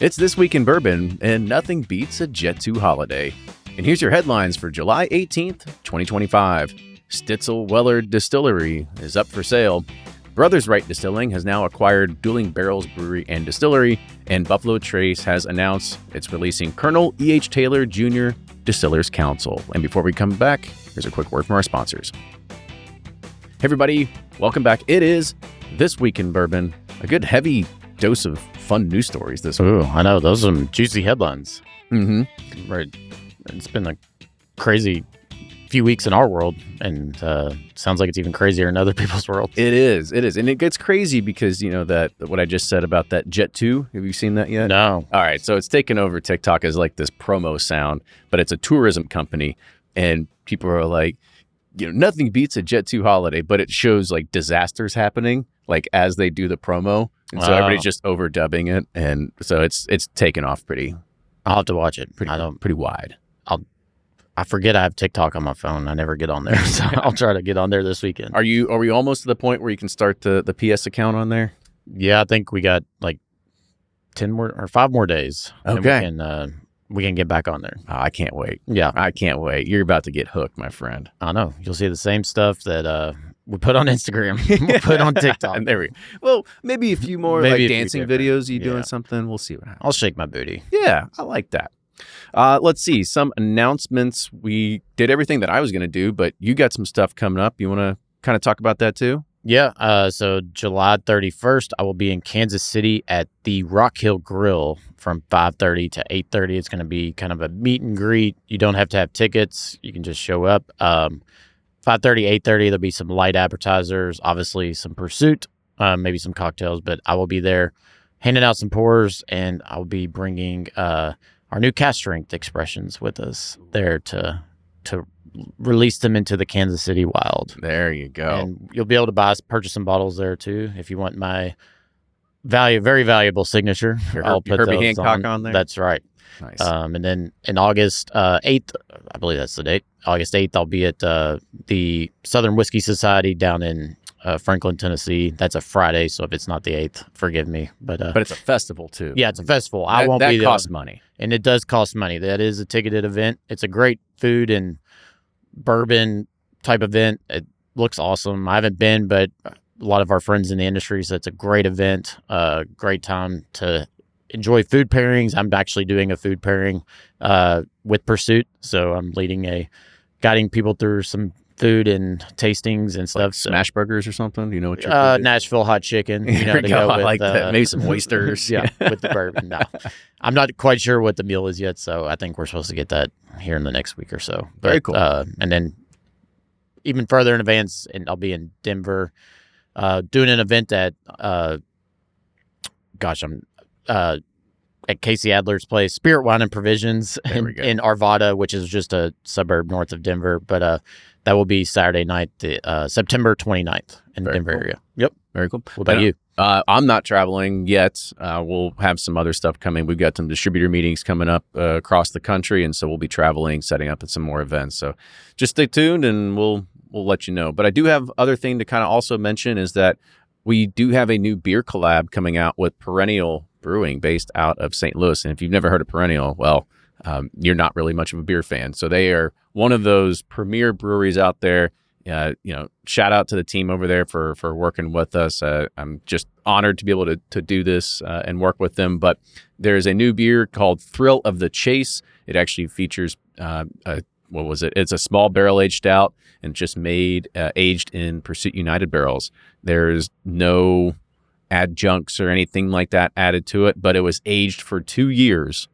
It's This Week in Bourbon, and nothing beats a Jet 2 holiday. And here's your headlines for July 18th, 2025. Stitzel-Weller Distillery is up for sale. Brothers Wright Distilling has now acquired Dueling Barrels Brewery and Distillery, and Buffalo Trace has announced it's releasing Colonel E.H. Taylor Jr. Distillers Council. And before we come back, here's a quick word from our sponsors. Hey everybody, welcome back. It is This Week in Bourbon, a good heavy dose of fun news stories this week. Ooh, I know. Those are some juicy headlines. Mm-hmm. Right. It's been a crazy few weeks in our world, and sounds like it's even crazier in other people's world. It is. And it gets crazy because, you know, that what I just said about that Jet 2, have you seen that yet? No. All right. So it's taken over TikTok as like this promo sound, but it's a tourism company, and people are like, you know, nothing beats a Jet 2 holiday, but it shows like disasters happening like as they do the promo. And so everybody's just overdubbing it. And so it's taken off pretty. I'll have to watch it. Pretty wide. I forget I have TikTok on my phone. I never get on there, so I'll try to get on there this weekend. Are we almost to the point where you can start the PS account on there? Yeah, I think we got like 5 more days. Okay. And we can get back on there. Oh, I can't wait. Yeah. I can't wait. You're about to get hooked, my friend. I know. You'll see the same stuff that we put on Instagram. We'll put on TikTok. And there we go. Well, maybe a few more Maybe like dancing videos, you doing Yeah. something. We'll see what happens. I'll shake my booty. Yeah, I like that. Let's see. Some announcements. We did everything that I was going to do, but you got some stuff coming up. You want to kind of talk about that too? Yeah, so July 31st, I will be in Kansas City at the Rock Hill Grill from 5:30 to 8:30. It's going to be kind of a meet and greet. You don't have to have tickets. You can just show up. 5:30, 8:30, there'll be some light appetizers, obviously some pursuit, maybe some cocktails, but I will be there handing out some pours, and I'll be bringing our new cast strength expressions with us there to release them into the Kansas City wild. There you go. And you'll be able to purchase some bottles there too if you want my very valuable signature. I'll put Herbie those Hancock on there. That's right. Nice. And then in August 8th, I believe that's the date. August 8th, I'll be at the Southern Whiskey Society down in Franklin, Tennessee. That's a Friday, so if it's not the 8th, forgive me. But it's a festival too. Yeah, it's a festival. I won't be there. That costs money. And it does cost money. That is a ticketed event. It's a great food and bourbon type event. It looks awesome. I haven't been, but a lot of our friends in the industry said it's a great event, great time to enjoy food pairings. I'm actually doing a food pairing with Pursuit, so I'm guiding people through some food and tastings and stuff. Like smash burgers or something? Do you know what you're Nashville hot chicken. You know, to go I like that. Maybe some oysters. Yeah, with the bourbon. No, I'm not quite sure what the meal is yet, so I think we're supposed to get that here in the next week or so. But, very cool. And then even further in advance, and I'll be in Denver doing an event at at Casey Adler's place, Spirit Wine and Provisions in Arvada, which is just a suburb north of Denver. But that will be Saturday night, September 29th in the Denver area. Yep. Very cool. What about you? I'm not traveling yet. We'll have some other stuff coming. We've got some distributor meetings coming up across the country, and so we'll be traveling, setting up at some more events. So just stay tuned, and we'll let you know. But I do have other thing to kind of also mention is that we do have a new beer collab coming out with Perennial Brewing based out of St. Louis. And if you've never heard of Perennial, well, you're not really much of a beer fan. So they are one of those premier breweries out there. Shout out to the team over there for working with us. I'm just honored to be able to do this and work with them. But there's a new beer called Thrill of the Chase. It actually features, It's a small barrel-aged stout and just aged in Pursuit United barrels. There's no adjuncts or anything like that added to it, but it was aged for 2 years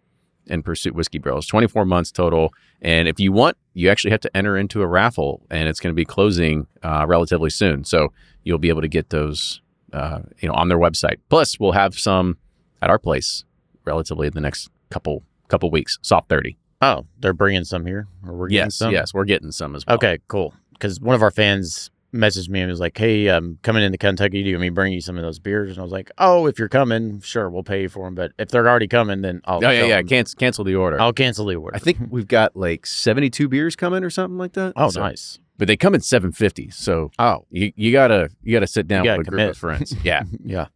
in Pursuit whiskey barrels, 24 months total. And if you want, you actually have to enter into a raffle, and it's going to be closing relatively soon. So you'll be able to get those, on their website. Plus, we'll have some at our place relatively in the next couple weeks. Soft 30. Oh, they're bringing some here, or we're getting some. Yes, we're getting some as well. Okay, cool. Because one of our fans messaged me and was like, "Hey, I'm coming into Kentucky. Do you want me to bring you some of those beers?" And I was like, "Oh, if you're coming, sure, we'll pay you for them. But if they're already coming, then I'll cancel the order. I'll cancel the order." I think we've got like 72 beers coming or something like that. Oh, nice. But they come in 750. So you gotta sit down with a group of friends. Yeah. Yeah.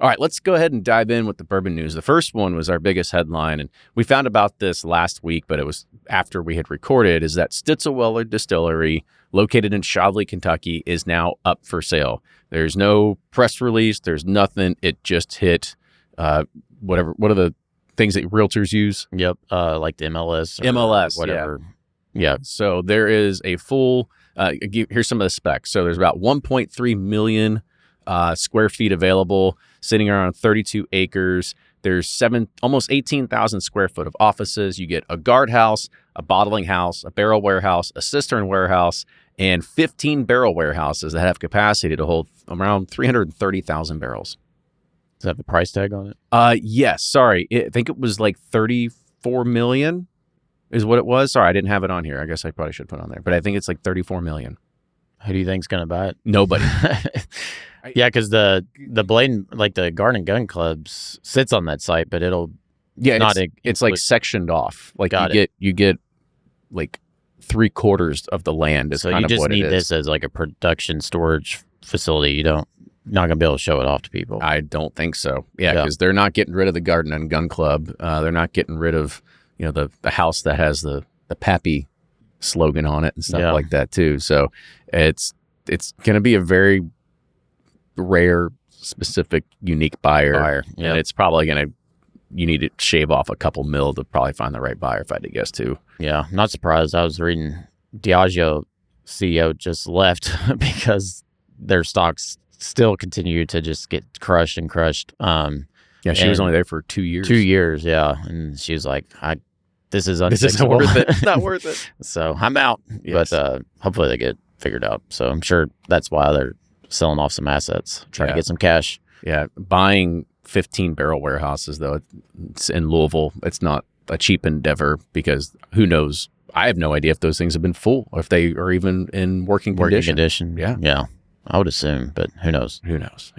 All right, let's go ahead and dive in with the bourbon news. The first one was our biggest headline, and we found about this last week, but it was after we had recorded, is that Stitzel-Weller Distillery, located in Shively, Kentucky, is now up for sale. There's no press release. There's nothing. It just hit what are the things that realtors use? Yep, like the MLS. MLS, whatever. Yeah. So there is a full, here's some of the specs. So there's about 1.3 million square feet available, sitting around 32 acres. There's almost 18,000 square foot of offices. You get a guardhouse, a bottling house, a barrel warehouse, a cistern warehouse, and 15 barrel warehouses that have capacity to hold around 330,000 barrels. Does that have the price tag on it? Yes. Sorry. I think it was like 34 million is what it was. Sorry, I didn't have it on here. I guess I probably should put it on there, but I think it's like 34 million. Who do you think's going to buy it? Nobody. Yeah, because the Blade, like the Garden Gun Clubs, sits on that site, but it'll it's like sectioned off. Like you get like 3/4 of the land is so kind you of just what it need is. this as like a production storage facility. You're not gonna be able to show it off to people. I don't think so. Yeah, because they're not getting rid of the Garden and Gun Club. They're not getting rid of the house that has the Pappy slogan on it and stuff like that too. So it's going to be a very rare, specific, unique buyer. And it's probably you need to shave off a couple mil to probably find the right buyer, if I had to guess too. Yeah, I'm not surprised. I was reading Diageo CEO just left because their stocks still continue to just get crushed. She was only there for 2 years. 2 years, yeah. And she was like, this is unfixable. This isn't worth it. It's not worth it. So I'm out. Yes. But hopefully they get figured out. So I'm sure that's why they're selling off some assets, trying to get some cash. Yeah. Buying 15 barrel warehouses, though, it's in Louisville. It's not a cheap endeavor because who knows? I have no idea if those things have been full or if they are even in working condition. Yeah. Yeah. I would assume, but who knows? Who knows?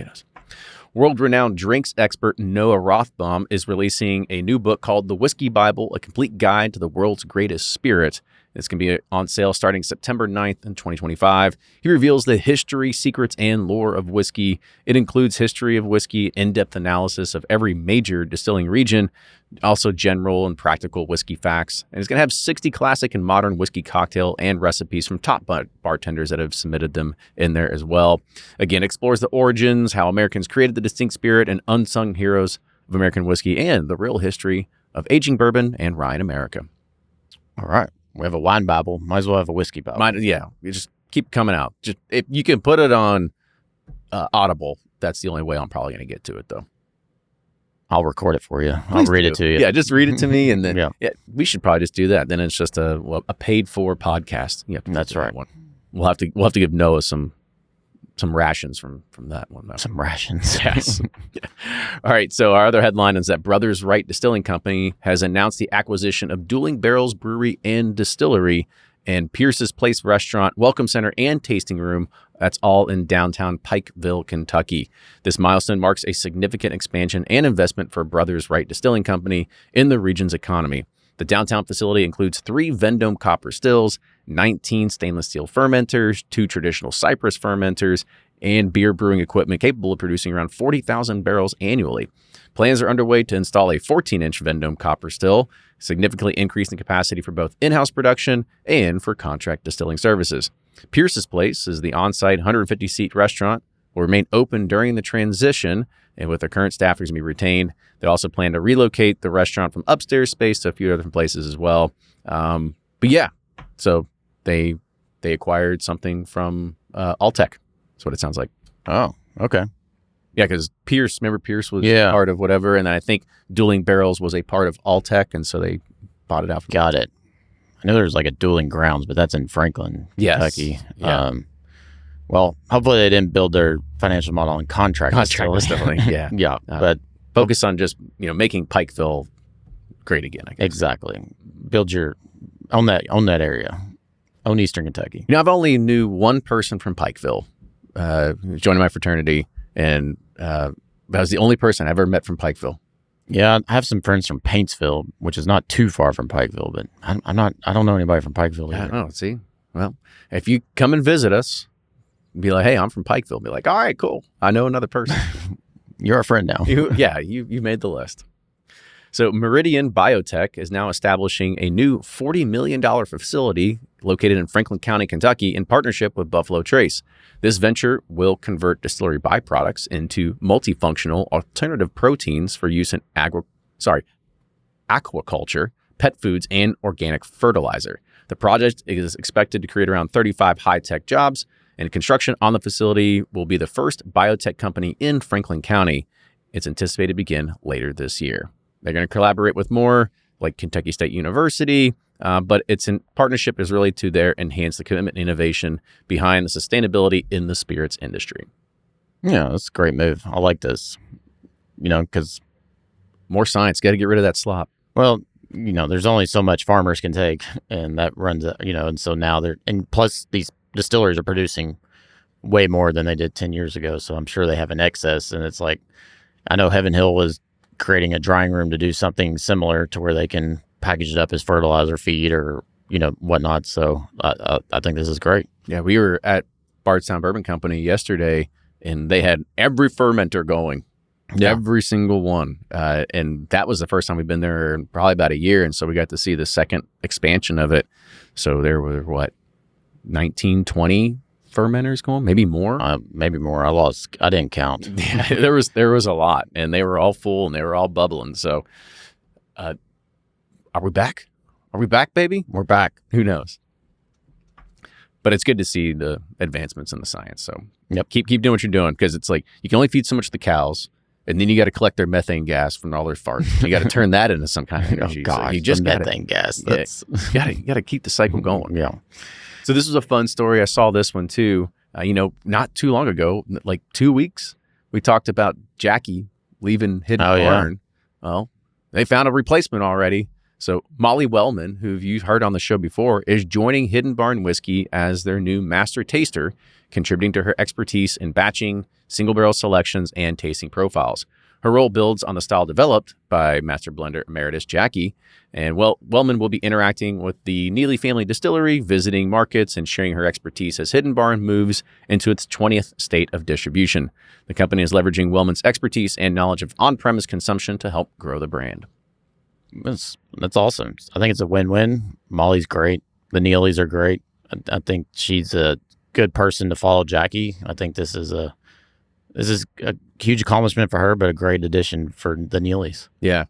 World-renowned drinks expert Noah Rothbaum is releasing a new book called The Whiskey Bible, A Complete Guide to the World's Greatest Spirit. It's going to be on sale starting September 9th in 2025. He reveals the history, secrets, and lore of whiskey. It includes history of whiskey, in-depth analysis of every major distilling region, also general and practical whiskey facts. And it's going to have 60 classic and modern whiskey cocktail and recipes from top bartenders that have submitted them in there as well. Again, explores the origins, how Americans created the distinct spirit, and unsung heroes of American whiskey, and the real history of aging bourbon and rye in America. All right. We have a wine Bible. Might as well have a whiskey Bible. You just keep coming out. Just if you can put it on Audible, that's the only way I'm probably going to get to it, though. I'll record it for you. I'll read it to you. Yeah, just read it to me, and then we should probably just do that. Then it's just a paid-for podcast. That's right. One. We'll have to give Noah some rations from that one. Some rations. Yes. All right. So our other headline is that Brothers Wright Distilling Company has announced the acquisition of Dueling Barrels Brewery and Distillery and Pierce's Place Restaurant, Welcome Center, and Tasting Room. That's all in downtown Pikeville, Kentucky. This milestone marks a significant expansion and investment for Brothers Wright Distilling Company in the region's economy. The downtown facility includes 3 Vendome copper stills, 19 stainless steel fermenters, 2 traditional Cypress fermenters, and beer brewing equipment capable of producing around 40,000 barrels annually. Plans are underway to install a 14-inch Vendome copper still, significantly increasing capacity for both in-house production and for contract distilling services. Pierce's Place is the on-site 150-seat restaurant, will remain open during the transition, and with the current staff is going to be retained. They also plan to relocate the restaurant from upstairs space to a few different places as well. So they acquired something from Alltech. That's what it sounds like. Oh, okay. Yeah, because Pierce was part of whatever, and then I think Dueling Barrels was a part of Alltech, and so they bought it out from Got it. I know there's like a Dueling Grounds, but that's in Franklin, Kentucky. Yeah. Well, hopefully they didn't build their financial model on contract distilling. Yeah. Yeah. But focus on just, making Pikeville great again, I guess. Exactly. Build own that area. Own Eastern Kentucky. I've only knew one person from Pikeville joining my fraternity, and that was the only person I ever met from Pikeville. Yeah, I have some friends from Paintsville, which is not too far from Pikeville, but I don't know anybody from Pikeville either. I don't know. See? Well, if you come and visit us, be like, hey, I'm from Pikeville. Be like, all right, cool. I know another person. You're a friend now. You made the list. So Meridian Biotech is now establishing a new $40 million facility located in Franklin County, Kentucky, in partnership with Buffalo Trace. This venture will convert distillery byproducts into multifunctional alternative proteins for use in aquaculture, pet foods, and organic fertilizer. The project is expected to create around 35 high-tech jobs, and construction on the facility will be the first biotech company in Franklin County. It's anticipated to begin later this year. They're going to collaborate with more, like Kentucky State University, but its partnership is really to enhance the commitment and innovation behind the sustainability in the spirits industry. Yeah, that's a great move. I like this, because more science, got to get rid of that slop. Well, there's only so much farmers can take, and that runs, and so now and plus these distilleries are producing way more than they did 10 years ago. So I'm sure they have an excess, and it's like, I know Heaven Hill was creating a drying room to do something similar to where they can package it up as fertilizer feed or, whatnot. So I think this is great. Yeah, we were at Bardstown Bourbon Company yesterday, and they had every fermenter going. Yeah. Every single one. And that was the first time we've been there in probably about a year. And so we got to see the second expansion of it. So there were, 19, 20 fermenters going? Maybe more? Maybe more. I didn't count. Yeah, there was a lot. And they were all full and they were all bubbling. So are we back? Are we back, baby? We're back. Who knows? But it's good to see the advancements in the science. So yep. Keep doing what you're doing, because it's like you can only feed so much to the cows. And then you got to collect their methane gas from all their farts. You got to turn that into some kind of energy. Oh gosh, so you just methane gas. That's you got to keep the cycle going. Yeah. So this was a fun story. I saw this one too. Not too long ago, like 2 weeks, we talked about Jackie leaving Hidden Barn. Yeah. Well, they found a replacement already. So Molly Wellman, who you've heard on the show before, is joining Hidden Barn Whiskey as their new master taster, contributing to her expertise in batching, single barrel selections, and tasting profiles. Her role builds on the style developed by Master Blender Emeritus Jackie, and Wellman will be interacting with the Neely family distillery, visiting markets, and sharing her expertise as Hidden Barn moves into its 20th state of distribution. The company is leveraging Wellman's expertise and knowledge of on-premise consumption to help grow the brand. That's awesome. I think it's a win-win. Molly's great. The Neelys are great. I think she's a good person to follow Jackie. I think this is a huge accomplishment for her, but a great addition for the Neelys. Yeah.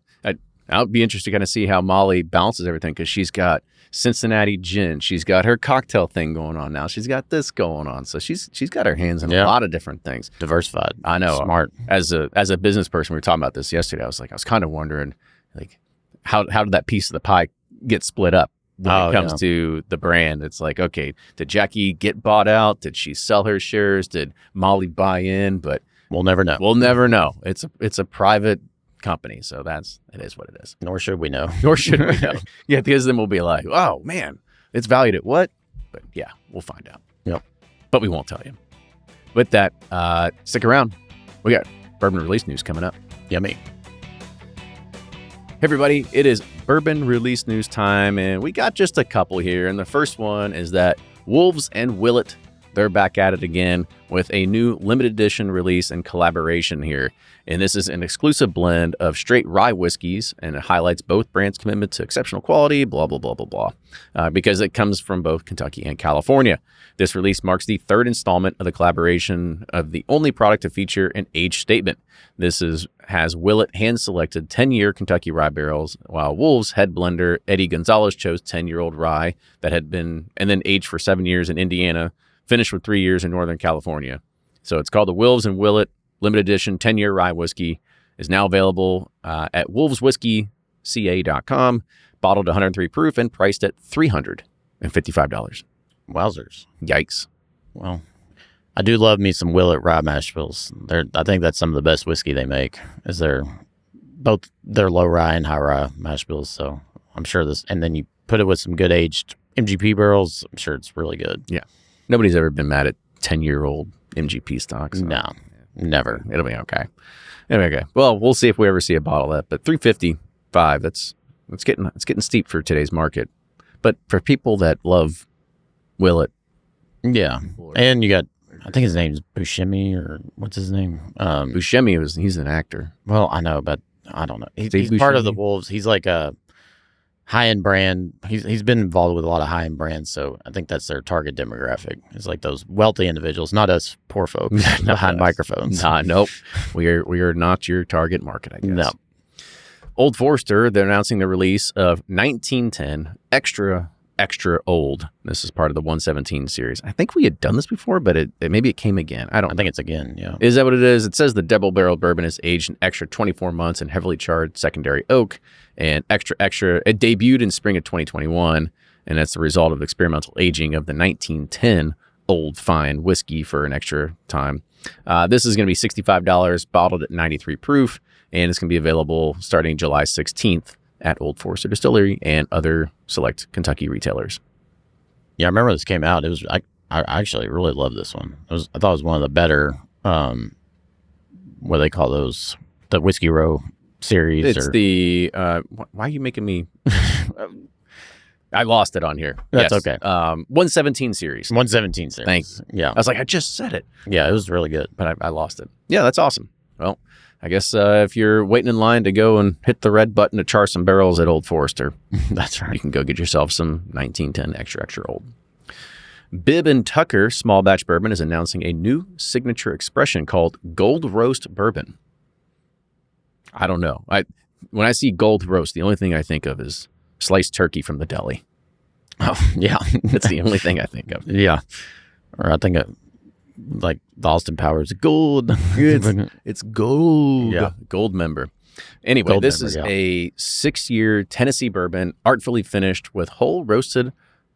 I'll be interested to kind of see how Molly balances everything, because she's got Cincinnati gin. She's got her cocktail thing going on now. She's got this going on. So she's got her hands in a lot of different things. Diversified. I know. Smart. As a business person, we were talking about this yesterday. I was kind of wondering, like, how did that piece of the pie get split up? When it comes to the brand, it's like, okay, did Jackie get bought out? Did she sell her shares? Did Molly buy in? But we'll never know. We'll never know. It's a private company, so it is what it is. Nor should we know. Nor should we know. Yeah, because then we'll be like, oh man, it's valued at what? But yeah, we'll find out. Yep. But we won't tell you. With that, stick around. We got bourbon release news coming up. Yummy. Hey everybody, it is bourbon release news time, and we got just a couple here. And the first one is that Wolves and Willett, they're back at it again with a new limited edition release and collaboration here. And this is an exclusive blend of straight rye whiskeys, and it highlights both brands' commitment to exceptional quality, blah, blah, blah, blah, blah, because it comes from both Kentucky and California. This release marks the third installment of the collaboration of the only product to feature an age statement. This has Willett hand-selected 10-year Kentucky rye barrels, while Wolves head blender Eddie Gonzalez chose 10-year-old rye that had been and then aged for 7 years in Indiana, finished with 3 years in Northern California. So it's called the Wolves and Willett Limited Edition 10-year rye whiskey. Is now available at wolveswhiskeyca.com, bottled 103 proof and priced at $355. Wowzers. Yikes. Well, I do love me some Willett rye mash bills. I think that's some of the best whiskey they make. Is both their low rye and high rye mash bills. So I'm sure this, and then you put it with some good aged MGP barrels. I'm sure it's really good. Yeah. Nobody's ever been mad at 10-year-old MGP stocks. So. No, never. It'll be okay. Okay. Well, we'll see if we ever see a bottle of that. But $355, it's getting steep for today's market. But for people that love Willett, yeah, and you got I think his name's Buscemi, or what's his name? Buscemi he's an actor. Well, I know, but I don't know. He's part of the Wolves. He's like a high-end brand. He's been involved with a lot of high-end brands, so I think that's their target demographic. It's like those wealthy individuals, not us poor folks behind microphones. Nope. We are not your target market, I guess. No. Old Forester, they're announcing the release of 1910 Extra Old. This is part of the 117 series. I think we had done this before, but maybe it came again. I think it's again, yeah. Is that what it is? It says the double barrel bourbon is aged an extra 24 months in heavily charred secondary oak, and extra. It debuted in spring of 2021, and that's the result of experimental aging of the 1910 Old Fine whiskey for an extra time. This is going to be $65, bottled at 93 proof, and it's going to be available starting July 16th at Old Forester Distillery and other select Kentucky retailers. Yeah, I remember this came out. It was I actually really loved this one. I thought it was one of the better what do they call those? The Whiskey Row series. It's the why are you making me I lost it on here. That's okay. 117 series. 117 series. Thanks. Yeah. I was like, I just said it. Yeah, it was really good. But I lost it. Yeah, that's awesome. Well, I guess if you're waiting in line to go and hit the red button to char some barrels at Old Forester, that's right. You can go get yourself some 1910 Extra Old. Bibb and Tucker Small Batch Bourbon is announcing a new signature expression called Gold Roast Bourbon. I don't know. When I see Gold Roast, the only thing I think of is sliced turkey from the deli. Oh, yeah. That's the only thing I think of. Yeah. Or I think like the Austin Powers gold. It's gold. Yeah. Gold member. Anyway, this is a 6-year Tennessee bourbon, artfully finished with whole roasted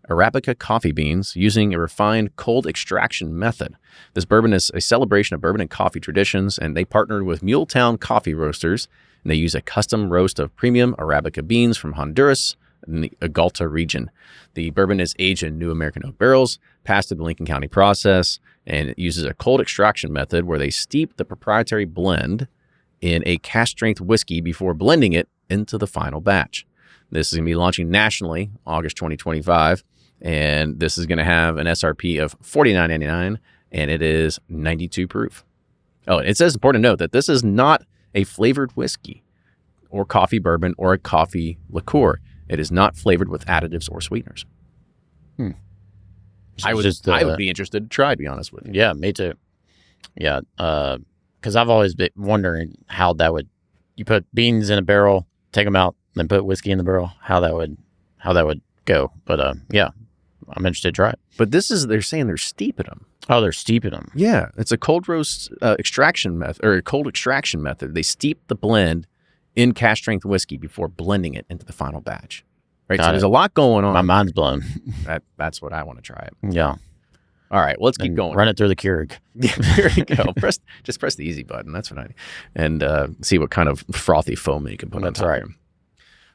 Arabica coffee beans using a refined cold extraction method. This bourbon is a celebration of bourbon and coffee traditions, and they partnered with Muletown Coffee Roasters, and they use a custom roast of premium Arabica beans from Honduras in the Agalta region. The bourbon is aged in new American oak barrels, passed through the Lincoln County process, and it uses a cold extraction method where they steep the proprietary blend in a cask-strength whiskey before blending it into the final batch. This is going to be launching nationally August 2025, and this is going to have an SRP of $49.99, and it is 92 proof. Oh, it says important to note that this is not a flavored whiskey or coffee bourbon or a coffee liqueur. It is not flavored with additives or sweeteners. I would be interested to try, to be honest with you. Yeah, me too. Yeah, because I've always been wondering how that would, you put beans in a barrel, take them out, then put whiskey in the barrel, how that would go. But yeah, I'm interested to try it. But they're saying they're steeping them. Oh, they're steeping them. Yeah, it's a cold roast extraction method, or a cold extraction method. They steep the blend in cask strength whiskey before blending it into the final batch. Right, so there's a lot going on. My mind's blown. That's what I want to try it. Yeah. All right, let's keep going. Run it through the Keurig. Yeah, there you go. Just press the easy button. That's what and see what kind of frothy foam you can put on top. That's right.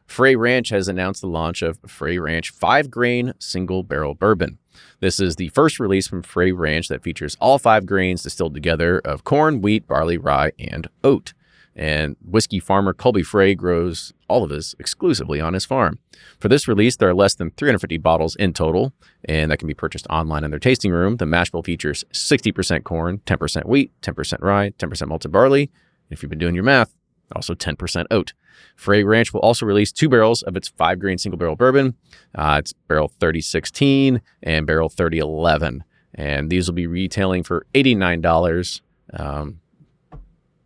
Frey Ranch has announced the launch of Frey Ranch 5-grain single barrel bourbon. This is the first release from Frey Ranch that features all 5 grains distilled together of corn, wheat, barley, rye, and oat. And whiskey farmer Colby Frey grows all of this exclusively on his farm. For this release, there are less than 350 bottles in total, and that can be purchased online in their tasting room. The mash bill features 60% corn, 10% wheat, 10% rye, 10% malted barley. If you've been doing your math, also 10% oat. Frey Ranch will also release 2 barrels of its 5-grain single barrel bourbon. It's barrel 3016 and barrel 3011. And these will be retailing for $89.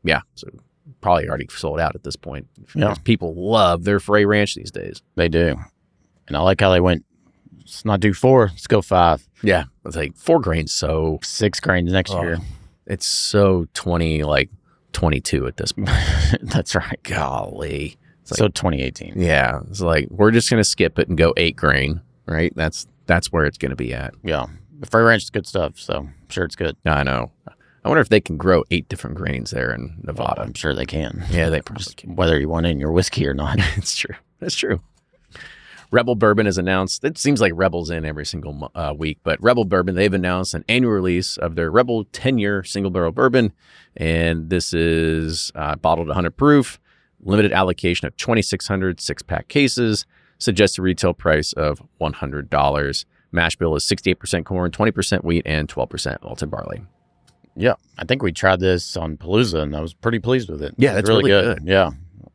Yeah, so probably already sold out at this point. Yeah. People love their Frey Ranch these days. They do. And I like how they went, let's not do 4, let's go 5. Yeah, it's like 4 grains, so 6 grains next year. It's so 22 at this point. That's right. Golly. It's so 2018. Yeah. It's like, we're just going to skip it and go 8 grain, right? That's where it's going to be at. Yeah. The Frey Ranch is good stuff, so I'm sure it's good. I know. I wonder if they can grow 8 different grains there in Nevada. Well, I'm sure they can. Yeah, they probably can. Whether you want it in your whiskey or not. It's true. That's true. Rebel Bourbon has announced, it seems like Rebel's in every single week, but Rebel Bourbon, they've announced an annual release of their Rebel 10-year single barrel bourbon, and this is bottled 100 proof, limited allocation of 2,600 6-pack cases, suggested retail price of $100. Mash bill is 68% corn, 20% wheat, and 12% malted barley. Yeah, I think we tried this on Palooza, and I was pretty pleased with it. Yeah, It's that's really good. Yeah,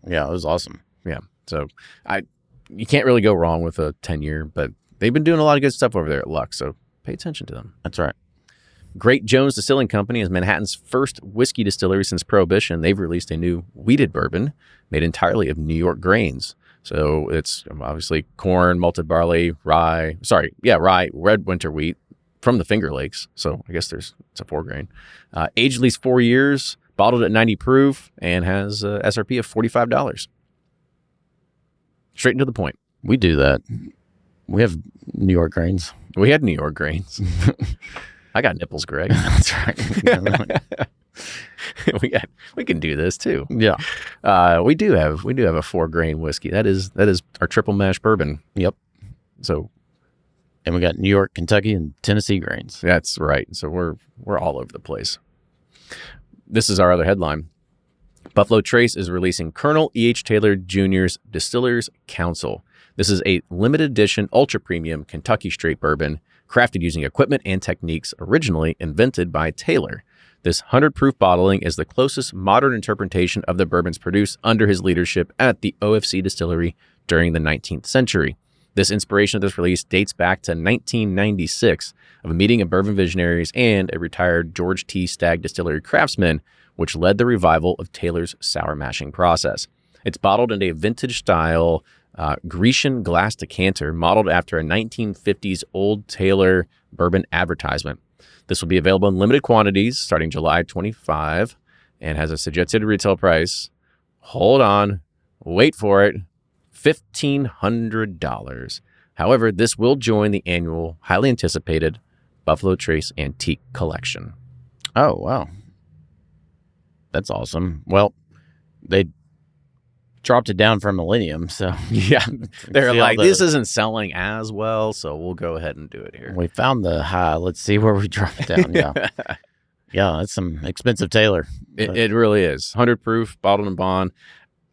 it was awesome. Yeah. So you can't really go wrong with a 10-year, but they've been doing a lot of good stuff over there at Luck, so pay attention to them. That's right. Great Jones Distilling Company is Manhattan's first whiskey distillery since Prohibition. They've released a new wheated bourbon made entirely of New York grains. So it's obviously corn, malted barley, rye, red winter wheat from the Finger Lakes. So I guess it's a 4-grain. Aged at least 4 years, bottled at 90 proof, and has a SRP of $45. Straight into the point. We do that. We have New York grains. We had New York grains. I got nipples, Greg. That's right. we can do this too. Yeah. We do have a 4-grain whiskey. That is our triple mash bourbon. Yep. So, and we got New York, Kentucky, and Tennessee grains. That's right. So we're all over the place. This is our other headline. Buffalo Trace is releasing Colonel E.H. Taylor Jr.'s Distillers Council. This is a limited edition ultra premium Kentucky straight bourbon crafted using equipment and techniques originally invented by Taylor. This 100-proof bottling is the closest modern interpretation of the bourbons produced under his leadership at the OFC distillery during the 19th century. This inspiration of this release dates back to 1996 of a meeting of bourbon visionaries and a retired George T. Stagg distillery craftsman, which led the revival of Taylor's sour mashing process. It's bottled in a vintage-style Grecian glass decanter modeled after a 1950s Old Taylor bourbon advertisement. This will be available in limited quantities starting July 25 and has a suggested retail price. Hold on. Wait for it. $1,500. However, this will join the annual, highly anticipated Buffalo Trace Antique Collection. Oh, wow. That's awesome. Well, they dropped it down for Millennium, so yeah, they're like, this isn't selling as well, so we'll go ahead and do it here. We found the high. Let's see where we drop it down. Yeah. Yeah, that's some expensive Taylor. It really is. 100 proof, bottled and bond.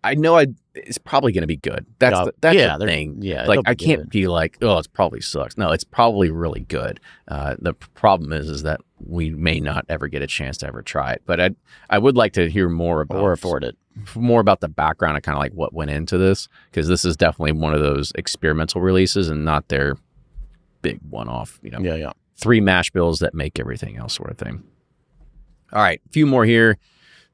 I know it's probably going to be good. That's the thing. Yeah, like I can't be like, oh, it probably sucks. No, it's probably really good. The problem is that we may not ever get a chance to ever try it. But I would like to hear more about or afford it. More about the background and kind of like what went into this, because this is definitely one of those experimental releases and not their big one-off. Yeah. 3 mash bills that make everything else sort of thing. All right, a few more here.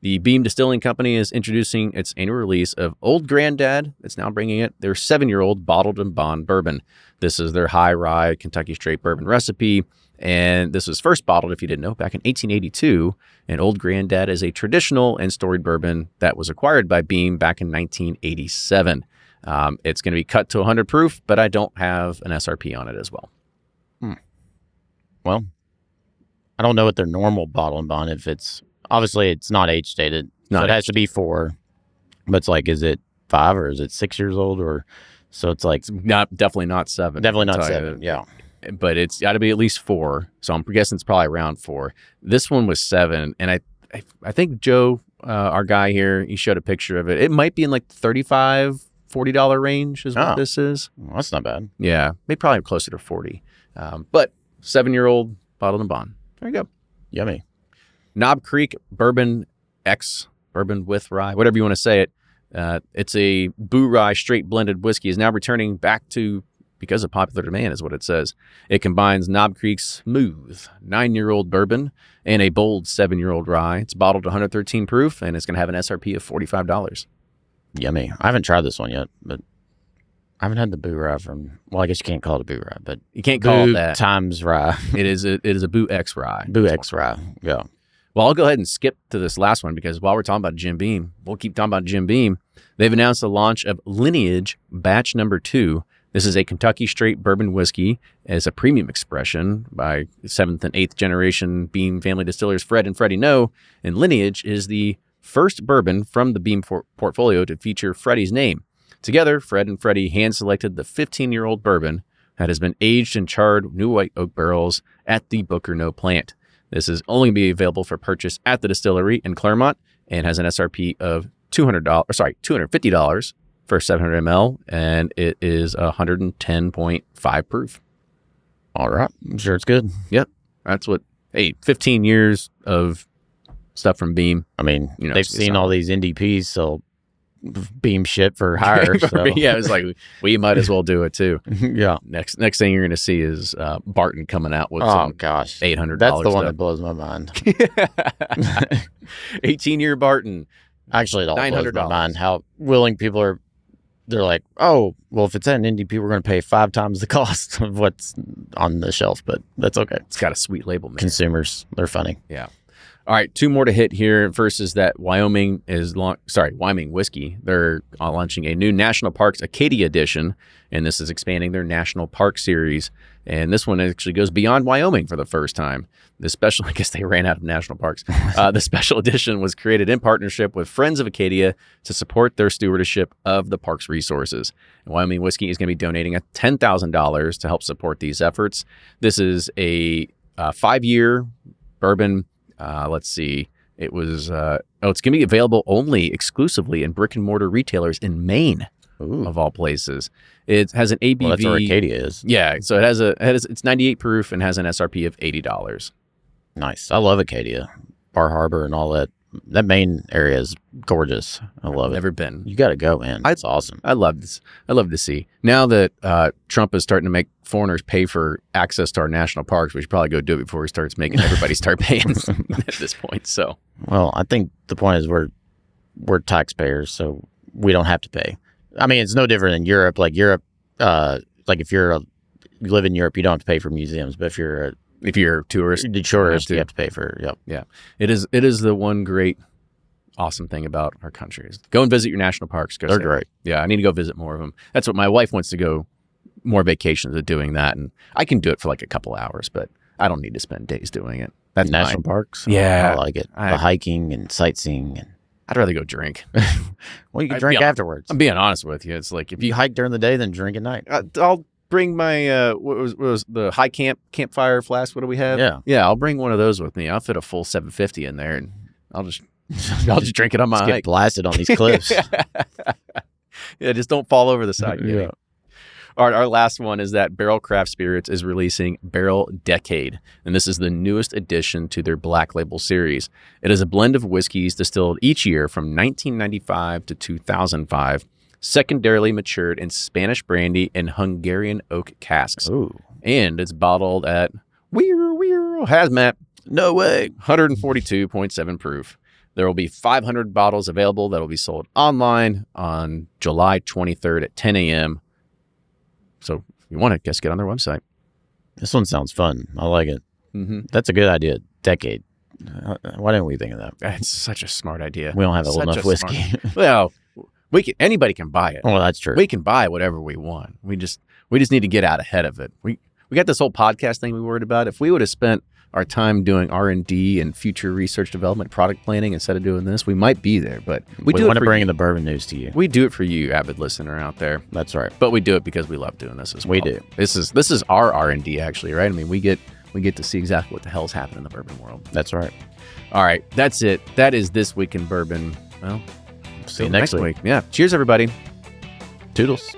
The Beam Distilling Company is introducing its annual release of Old Granddad. It's now bringing it their 7-year-old bottled and bond bourbon. This is their high rye Kentucky straight bourbon recipe. And this was first bottled, if you didn't know, back in 1882. And Old Granddad is a traditional and storied bourbon that was acquired by Beam back in 1987. It's going to be cut to 100 proof, but I don't have an SRP on it as well. Well, I don't know what their normal bottle and bond, if it's, obviously it's not age stated. So it has to be 4, but it's like, is it 5 or is it 6 years old? Or so it's like, definitely not 7. Definitely not 7. Yeah. But it's got to be at least 4. So I'm guessing it's probably around 4. This one was 7. And I think Joe, our guy here, he showed a picture of it. It might be in like $35, $40 range is what this is. Well, that's not bad. Yeah. Maybe probably closer to 40. But 7-year-old bottled and bond. There you go. Yummy. Knob Creek Bourbon X, bourbon with rye, whatever you want to say it. It's a Boo Rye straight blended whiskey, is now returning back to, because of popular demand is what it says. It combines Knob Creek's smooth 9-year-old bourbon and a bold 7-year-old rye. It's bottled to 113 proof, and it's going to have an SRP of $45. Yummy. I haven't tried this one yet, but I haven't had the Boo Rye from, well, I guess you can't call it a Boo Rye, but you can't call it that. Times Rye. It is a Boo X Rye. Boo X Rye, yeah. Well, I'll go ahead and skip to this last one because while we're talking about Jim Beam, we'll keep talking about Jim Beam. They've announced the launch of Lineage Batch Number 2. This is a Kentucky straight bourbon whiskey as a premium expression by 7th and 8th generation Beam family distillers Fred and Freddie Noe. And Lineage is the first bourbon from the Beam portfolio to feature Freddie's name. Together, Fred and Freddie hand-selected the 15-year-old bourbon that has been aged in charred new white oak barrels at the Booker Noe plant. This is only going to be available for purchase at the distillery in Claremont and has an SRP of $250 for 700 ml, and it is 110.5 proof. All right. I'm sure it's good. Yep. That's what hey, 15 years of stuff from Beam. I mean, You know, they've it's seen solid. all these NDPs sell Beam shit for hire. So. Yeah, it's like we might as well do it too. Yeah. Next thing you're going to see is Barton coming out with Oh some gosh, $800. That's the one that blows my mind. 18-year Barton. Actually, it all blows my $900. mind how willing people are. They're like, oh, well, if it's at an NDP, we're going to pay 5 times the cost of what's on the shelf, but that's okay. It's got a sweet label, man. Consumers, they're funny. Yeah. All right, 2 more to hit here. First is that Wyoming Whiskey. They're launching a new National Parks Acadia edition, and this is expanding their National Park series. And this one actually goes beyond Wyoming for the first time. The special, I guess they ran out of national parks. The special edition was created in partnership with Friends of Acadia to support their stewardship of the park's resources. And Wyoming Whiskey is going to be donating $10,000 to help support these efforts. This is a 5-year bourbon. Let's see. It was, it's going to be available only exclusively in brick and mortar retailers in Maine, of all places. It has an ABV. Well, that's where Acadia is. Yeah. So it's 98 proof and has an SRP of $80. Nice. I love Acadia, Bar Harbor, and all that. That Maine area is gorgeous. I love it. Never been. You got to go, man. It's awesome. I love this. I love to see. Now that Trump is starting to make foreigners pay for access to our national parks, we should probably go do it before he starts making everybody start paying at this point. So, well, I think the point is we're taxpayers, so we don't have to pay. I mean, it's no different than Europe. Like Europe, like if you live in Europe, you don't have to pay for museums. But if you're a tourist, you have to pay for. Yep. Yeah. It is the one great, awesome thing about our country is go and visit your national parks. They're great. Yeah, I need to go visit more of them. That's what my wife wants to go. More vacations of doing that, and I can do it for like a couple hours, but I don't need to spend days doing it. That's national mine. Parks. Yeah, I like it. The hiking and sightseeing, and I'd rather go drink. Well, you can drink afterwards. I'm being honest with you. It's like if you hike during the day, then drink at night. I'll bring my what was the high campfire flask. What do we have? Yeah. I'll bring one of those with me. I'll fit a full 750 in there, and I'll just drink it on my hike. Get blasted on these cliffs. Yeah, just don't fall over the side. Yeah. All right, our last one is that Barrel Craft Spirits is releasing Barrel Decade, and this is the newest addition to their Black Label series. It is a blend of whiskeys distilled each year from 1995 to 2005, secondarily matured in Spanish brandy and Hungarian oak casks. Ooh. And it's bottled at hazmat. No way. 142.7 proof. There will be 500 bottles available that will be sold online on July 23rd at 10 a.m., so if you want to, get on their website. This one sounds fun. I like it. Mm-hmm. That's a good idea. Decade. Why didn't we think of that? It's such a smart idea. We don't have enough whiskey. Well, anybody can buy it. Well, that's true. We can buy whatever we want. We just need to get out ahead of it. We got this whole podcast thing we worried about. If we would have spent our time doing R&D and future research development, product planning instead of doing this, we might be there. But we do want to bring the bourbon news to you. We do it for you, avid listener out there. That's right. But we do it because we love doing this as well. We do. This is our R&D actually, right? I mean, we get to see exactly what the hell's happening in the bourbon world. That's right. All right, that's it. That is This Week in Bourbon. Well, see you next week. Yeah. Cheers, everybody. Toodles.